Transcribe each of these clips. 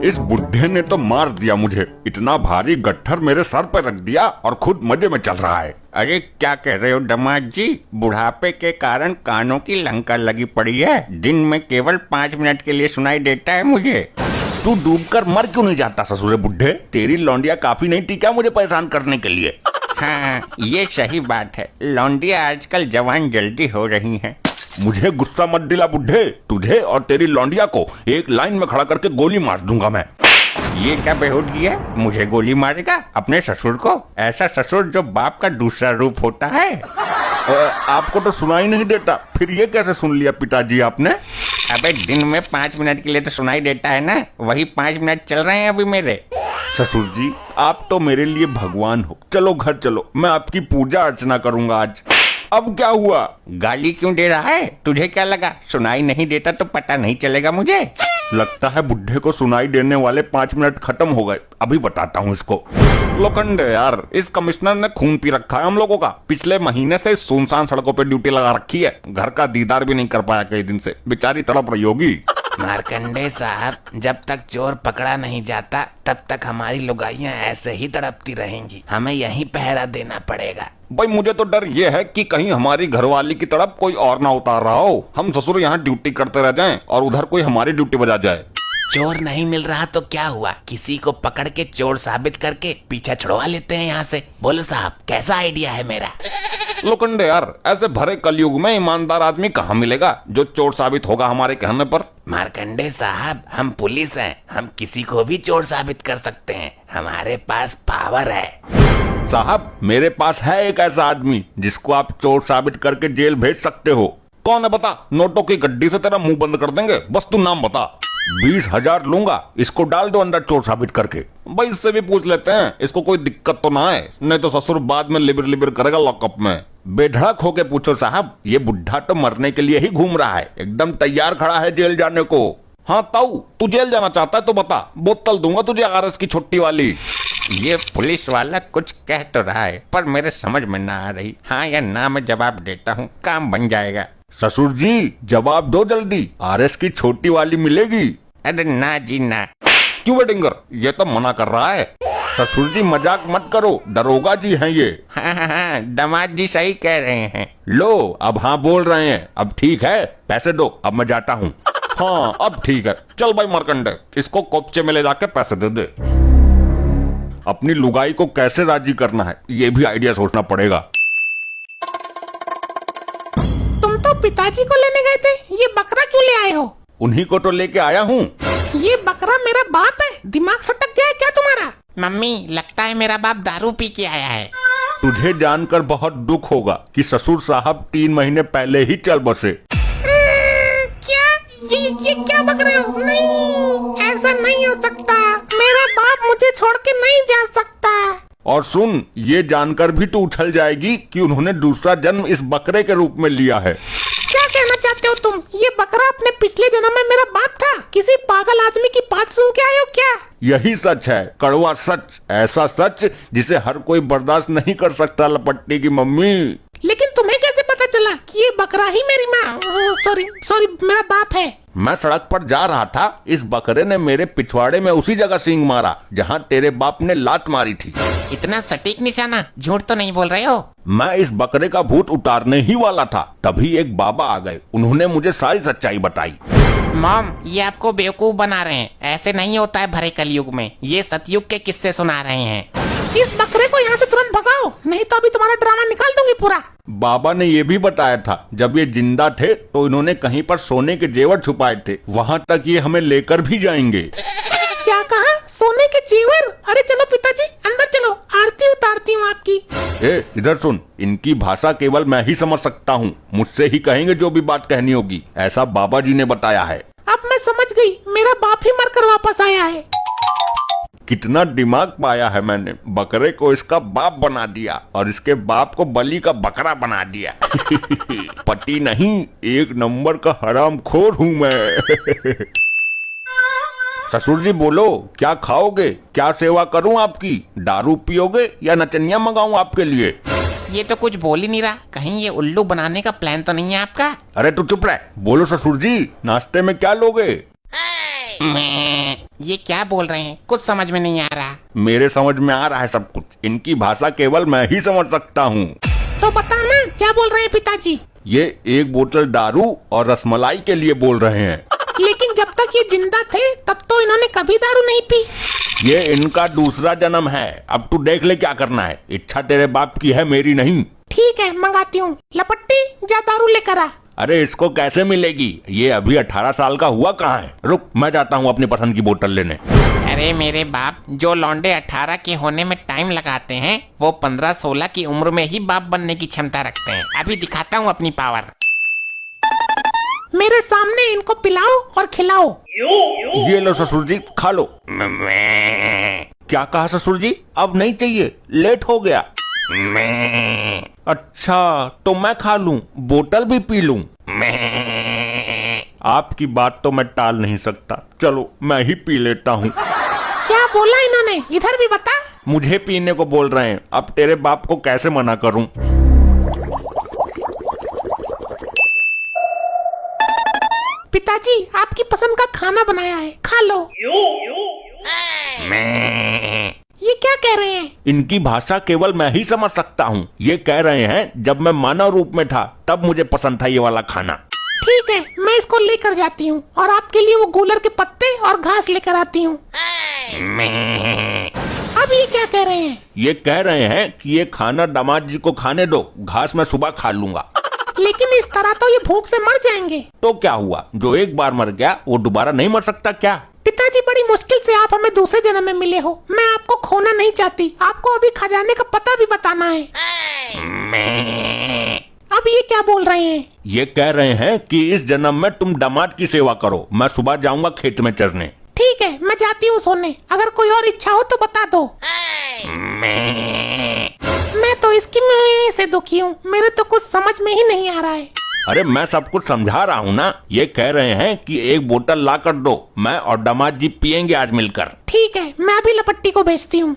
इस बुढ़े ने तो मार दिया मुझे। इतना भारी गट्ठर मेरे सर पर रख दिया और खुद मजे में चल रहा है। अरे क्या कह रहे हो दामाद जी, बुढ़ापे के कारण कानों की लंका लगी पड़ी है। दिन में केवल 5 मिनट के लिए सुनाई देता है मुझे। तू डूबकर मर क्यों नहीं जाता ससुरे बुढ़े? तेरी लौंडिया काफी नहीं थी क्या मुझे परेशान करने के लिए? हाँ ये सही बात है, लौंडिया आजकल जवान जल्दी हो रही हैं। मुझे गुस्सा मत दिला बुढ़े, तुझे और तेरी लौंडिया को एक लाइन में खड़ा करके गोली मार दूंगा मैं। ये क्या बेहूदगी है, मुझे गोली मारेगा? अपने ससुर को? ऐसा ससुर जो बाप का दूसरा रूप होता है। आपको तो सुनाई नहीं देता, फिर ये कैसे सुन लिया पिताजी आपने? अबे दिन में 5 मिनट के लिए तो सुनाई देता है ना, वही 5 मिनट चल रहे हैं अभी मेरे। ससुर जी आप तो मेरे लिए भगवान हो, चलो घर चलो, मैं आपकी पूजा अर्चना करूंगा आज। अब क्या हुआ? गाली क्यों दे रहा है? तुझे क्या लगा सुनाई नहीं देता तो पता नहीं चलेगा मुझे? लगता है बुढ़े को सुनाई देने वाले 5 मिनट खत्म हो गए। अभी बताता हूँ इसको। लोखंडे यार, इस कमिश्नर ने खून पी रखा है हम लोगों का। पिछले महीने से सुनसान सड़कों पे ड्यूटी लगा रखी है, घर का दीदार भी नहीं कर पाया कई दिन से, बेचारी तड़प रही होगी। मार्कंडे साहब, जब तक चोर पकड़ा नहीं जाता तब तक हमारी लुगाइयां ऐसे ही तड़पती रहेंगी। हमें यहीं पहरा देना पड़ेगा। भाई मुझे तो डर ये है कि कहीं हमारी घरवाली की तड़प कोई और ना उतार रहा हो। हम ससुर यहाँ ड्यूटी करते रह जाएं और उधर कोई हमारी ड्यूटी बजा जाए। चोर नहीं मिल रहा तो क्या हुआ, किसी को पकड़ के चोर साबित करके पीछा छुड़वा लेते हैं यहाँ से। बोलो साहब, कैसा आइडिया है मेरा? लोखंडे यार, ऐसे भरे कलयुग में ईमानदार आदमी कहाँ मिलेगा जो चोर साबित होगा हमारे कहने पर? मार्कंडे साहब, हम पुलिस हैं, हम किसी को भी चोर साबित कर सकते हैं। हमारे पास पावर है। साहब मेरे पास है एक ऐसा आदमी जिसको आप चोर साबित करके जेल भेज सकते हो। कौन है बता? नोटों की गड्डी से तेरा मुंह बंद कर देंगे, बस तू नाम बता। 20,000 लूंगा, इसको डाल दो अंदर चोर साबित करके। भाई इससे भी पूछ लेते हैं, इसको कोई दिक्कत तो ना है, नहीं तो ससुर बाद में लिबर लिबर करेगा लॉकअप में। बेधड़क होके पूछो साहब, ये बुढ़ा तो मरने के लिए ही घूम रहा है, एकदम तैयार खड़ा है जेल जाने को। हाँ ताऊ, तू जेल जाना चाहता है तो बता, बोतल दूंगा तुझे आरएस की छुट्टी वाली। ये पुलिस वाला कुछ कह तो रहा है पर मेरे समझ में ना आ रही। हाँ या ना मैं जवाब देता हूँ, काम बन जाएगा। ससुर जी जवाब दो जल्दी, आरएस की छोटी वाली मिलेगी। अरे ना जी ना। क्यों बेटिंगर, ये तो मना कर रहा है। ससुर जी मजाक मत करो, दरोगा जी हैं ये। हाँ, दामाद जी सही कह रहे हैं। लो अब हाँ बोल रहे हैं, अब ठीक है, पैसे दो, अब मैं जाता हूँ। हाँ अब ठीक है, चल भाई मार्कंडे, इसको कोपचे में ले जाके पैसे दे दे। अपनी लुगाई को कैसे राजी करना है ये भी आइडिया सोचना पड़ेगा। तुम तो पिताजी को लेने गए थे, ये बकरा क्यों ले आए हो? उन्हीं को तो लेके आया हूँ। ये बकरा मेरा बाप है, दिमाग सटक गया है क्या तुम्हारा? मम्मी, लगता है मेरा बाप दारू पी के आया है। तुझे जानकर बहुत दुख होगा कि ससुर साहब 3 महीने पहले ही चल बसे। क्या ये क्या बक रहे हो? नहीं, ऐसा नहीं हो सकता, मेरा बाप मुझे छोड़ के नहीं जा सकता। और सुन, ये जानकर भी तू उछल जाएगी कि उन्होंने दूसरा जन्म इस बकरे के रूप में लिया है। क्या कहना चाहते हो तुम? ये बकरा अपने पिछले जन्म में मेरा बाप था? किसी पागल आदमी की बात सुन के आए हो क्या? यही सच है, कड़वा सच, ऐसा सच जिसे हर कोई बर्दाश्त नहीं कर सकता लपट्टी की मम्मी। लेकिन तुम्हें कैसे पता चला कि ये बकरा ही मेरी माँ, सॉरी मेरा बाप है? मैं सड़क पर जा रहा था, इस बकरे ने मेरे पिछवाड़े में उसी जगह सींग मारा जहाँ तेरे बाप ने लात मारी थी। इतना सटीक निशाना, झूठ तो नहीं बोल रहे हो? मैं इस बकरे का भूत उतारने ही वाला था, तभी एक बाबा आ गए, उन्होंने मुझे सारी सच्चाई बताई। मॉम, ये आपको बेवकूफ बना रहे हैं, ऐसे नहीं होता है भरे कलयुग में। ये सतयुग के किस्से सुना रहे हैं। इस बकरे को यहाँ से तुरंत भगाओ, नहीं तो अभी तुम्हारा ड्रामा निकाल दूंगी पूरा। बाबा ने ये भी बताया था, जब ये जिंदा थे तो इन्होंने कहीं पर सोने के जेवर छुपाए थे, वहाँ तक ये हमें लेकर भी जाएंगे। क्या कहा? सोने के जेवर? अरे चलो पिताजी अंदर चलो, आरती उतारती हूँ आपकी। इधर सुन, इनकी भाषा केवल मैं ही समझ सकता हूँ, मुझसे ही कहेंगे जो भी बात कहनी होगी, ऐसा बाबा जी ने बताया है। अब मैं समझ गई, मेरा बाप ही मरकर वापस आया है। कितना दिमाग पाया है मैंने, बकरे को इसका बाप बना दिया और इसके बाप को बलि का बकरा बना दिया। पति नहीं, एक नंबर का हरामखोर हूँ मैं। ससुर जी बोलो, क्या खाओगे? क्या सेवा करूं आपकी? दारू पियोगे या नचनिया मंगाऊं आपके लिए? ये तो कुछ बोल ही नहीं रहा, कहीं ये उल्लू बनाने का प्लान तो नहीं है आपका? अरे तू चुप रह, बोलो ससुर जी, नाश्ते में क्या लोगे? ये क्या बोल रहे हैं, कुछ समझ में नहीं आ रहा। मेरे समझ में आ रहा है सब कुछ, इनकी भाषा केवल मैं ही समझ सकता हूँ। तो बताना क्या बोल रहे हैं पिताजी। ये एक बोतल दारू और रसमलाई के लिए बोल रहे हैं। लेकिन जब तक ये जिंदा थे तब तो इन्होंने कभी दारू नहीं पी। ये इनका दूसरा जन्म है, अब तू देख ले क्या करना है। इच्छा तेरे बाप की है, मेरी नहीं। ठीक है, मंगाती हूँ। लपट्टी, जा दारू लेकर आ। अरे इसको कैसे मिलेगी, ये अभी 18 साल का हुआ कहाँ है। रुक, मैं जाता हूँ अपनी पसंद की बोतल लेने। अरे मेरे बाप, जो लौंडे 18 के होने में टाइम लगाते हैं वो 15-16 की उम्र में ही बाप बनने की क्षमता रखते हैं। अभी दिखाता हूँ अपनी पावर। मेरे सामने इनको पिलाओ और खिलाओ। ये लो ससुर जी, खा लो। क्या कहा ससुर जी, अब नहीं चाहिए, लेट हो गया। अच्छा तो मैं खा लूं, बोतल भी पी लूं। आपकी बात तो मैं टाल नहीं सकता, चलो मैं ही पी लेता हूँ। क्या बोला इन्होंने, इधर भी बता। मुझे पीने को बोल रहे हैं, अब तेरे बाप को कैसे मना करूं। पिताजी, आपकी पसंद का खाना बनाया है, खा लो। ये क्या कह रहे हैं। इनकी भाषा केवल मैं ही समझ सकता हूँ। ये कह रहे हैं जब मैं मानव रूप में था तब मुझे पसंद था ये वाला खाना। ठीक है, मैं इसको लेकर जाती हूँ और आपके लिए वो गूलर के पत्ते और घास लेकर आती हूँ। अब ये क्या कह रहे हैं। ये कह रहे हैं कि ये खाना दामाद जी को खाने दो, घास मैं सुबह खा लूंगा। लेकिन इस तरह तो ये भूख से मर जाएंगे। तो क्या हुआ, जो एक बार मर गया वो दोबारा नहीं मर सकता क्या। पिताजी, बड़ी मुश्किल से आप हमें दूसरे जन्म में मिले हो। मैं आपको खोना नहीं चाहती, आपको अभी खजाने का पता भी बताना है। अब ये क्या बोल रहे हैं। ये कह रहे हैं कि इस जन्म में तुम दामाद की सेवा करो, मैं सुबह जाऊंगा खेत में चरने। ठीक है, मैं जाती हूँ सोने, अगर कोई और इच्छा हो तो बता दो। मैं तो इसकी मैं से दुखी हूँ, मेरे तो कुछ समझ में ही नहीं आ रहा है। अरे मैं सब कुछ समझा रहा हूँ ना। ये कह रहे हैं कि एक बोतल ला कर दो, मैं और दामाद जी पियेंगे आज मिलकर। ठीक है, मैं अभी लपट्टी को भेजती हूँ।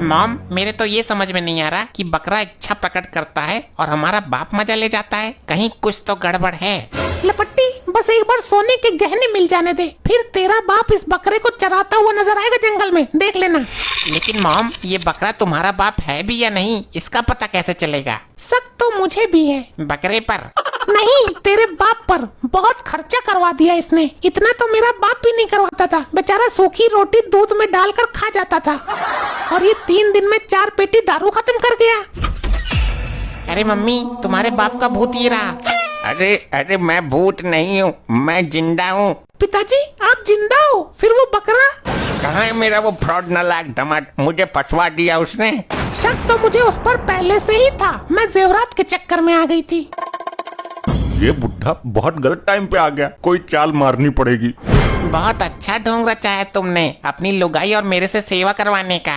मॉम, मेरे तो ये समझ में नहीं आ रहा कि बकरा इच्छा प्रकट करता है और हमारा बाप मजा ले जाता है। कहीं कुछ तो गड़बड़ है। लपट्टी, बस एक बार सोने के गहने मिल जाने दे, फिर तेरा बाप इस बकरे को चराता हुआ नजर आएगा जंगल में, देख लेना। लेकिन मॉम, ये बकरा तुम्हारा बाप है भी या नहीं, इसका पता कैसे चलेगा। शक तो मुझे भी है। बकरे पर नहीं, तेरे बाप पर। बहुत खर्चा करवा दिया इसने, इतना तो मेरा बाप भी नहीं करवाता था। बेचारा सूखी रोटी दूध में डालकर खा जाता था और ये 3 दिन में 4 पेटी दारू खत्म कर गया। अरे मम्मी, तुम्हारे बाप का भूत ये रहा। अरे अरे मैं भूत नहीं हूँ, मैं जिंदा हूँ। पिताजी, आप जिंदा हो, फिर वो बकरा। कहाँ है मेरा वो फ्रॉड नालायक दामाद, मुझे फंसवा दिया उसने। शक तो मुझे उस पर पहले से ही था, मैं जेवरात के चक्कर में आ गई थी। ये बुढ़ा बहुत गलत टाइम पे आ गया, कोई चाल मारनी पड़ेगी। बहुत अच्छा ढोंग रचा है तुमने अपनी लुगाई और मेरे से सेवा करवाने का।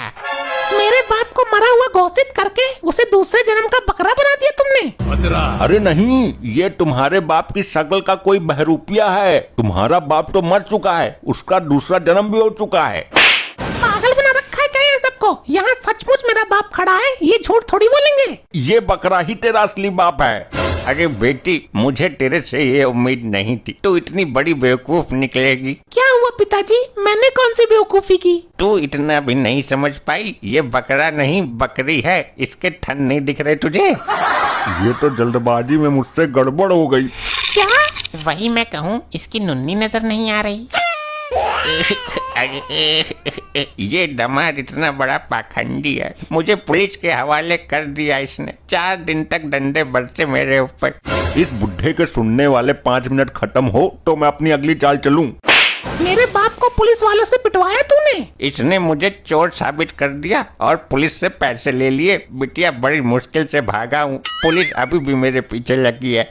मेरे बाप को मरा हुआ घोषित करके उसे दूसरे जन्म का बकरा बना दिया तुमने। अरे नहीं, ये तुम्हारे बाप की शक्ल का कोई बहरूपिया है। तुम्हारा बाप तो मर चुका है, उसका दूसरा जन्म भी हो चुका है। पागल बना रखा है क्या यहाँ सबको। यहाँ सचमुच मेरा बाप खड़ा है, ये झूठ थोड़ी बोलेंगे। ये बकरा ही तेरा असली बाप है। अरे बेटी, मुझे तेरे से ये उम्मीद नहीं थी, तू इतनी बड़ी बेवकूफ निकलेगी। क्या हुआ पिताजी, मैंने कौन सी बेवकूफी की। तू इतना भी नहीं समझ पाई, ये बकरा नहीं बकरी है, इसके थन नहीं दिख रहे तुझे। ये तो जल्दबाजी में मुझसे गड़बड़ हो गई। क्या। वही मैं कहूँ, इसकी नुन्नी नजर नहीं आ रही। ये दामाद इतना बड़ा पाखंडी है, मुझे पुलिस के हवाले कर दिया इसने। 4 दिन तक डंडे बरसे मेरे ऊपर। इस बुढ़े के सुनने वाले 5 मिनट खत्म हो तो मैं अपनी अगली चाल चलूं। मेरे बाप को पुलिस वालों से पिटवाया तूने। इसने मुझे चोर साबित कर दिया और पुलिस से पैसे ले लिए। बिटिया, बड़ी मुश्किल से भागा हूँ, पुलिस अभी भी मेरे पीछे लगी है।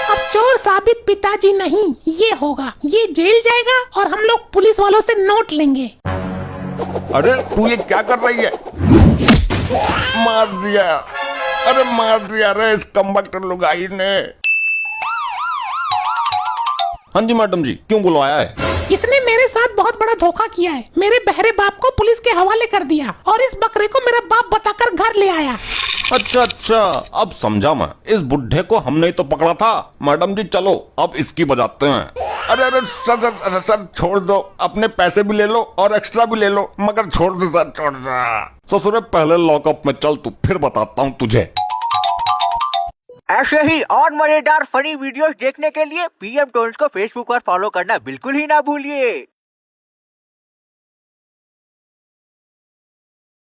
अब चोर साबित पिताजी नहीं, ये होगा, ये जेल जाएगा और हम लोग पुलिस वालों से नोट लेंगे। अरे तू ये क्या कर रही है। मार दिया, अरे मार दिया रे इस कमबख्त लुगाई ने। हाँ जी मैडम जी, क्यों बुलवाया है। इसने मेरे साथ बहुत बड़ा धोखा किया है। मेरे बहरे बाप को पुलिस के हवाले कर दिया और इस बकरे को मेरा बाप बताकर घर ले आया। अच्छा अच्छा, अब समझा मैं। इस बुढ़े को हमने ही तो पकड़ा था। मैडम जी चलो अब इसकी बजाते हैं। अरे अरे सर छोड़ दो, अपने पैसे भी ले लो और एक्स्ट्रा भी ले लो, मगर छोड़ दो सर, छोड़ दो। ससुरे पहले लॉकअप में चल तू, फिर बताता हूँ तुझे। ऐसे ही और मजेदार फनी वीडियोस देखने के लिए पीएम टोन्स को फेसबुक पर फॉलो करना बिल्कुल ही ना भूलिए।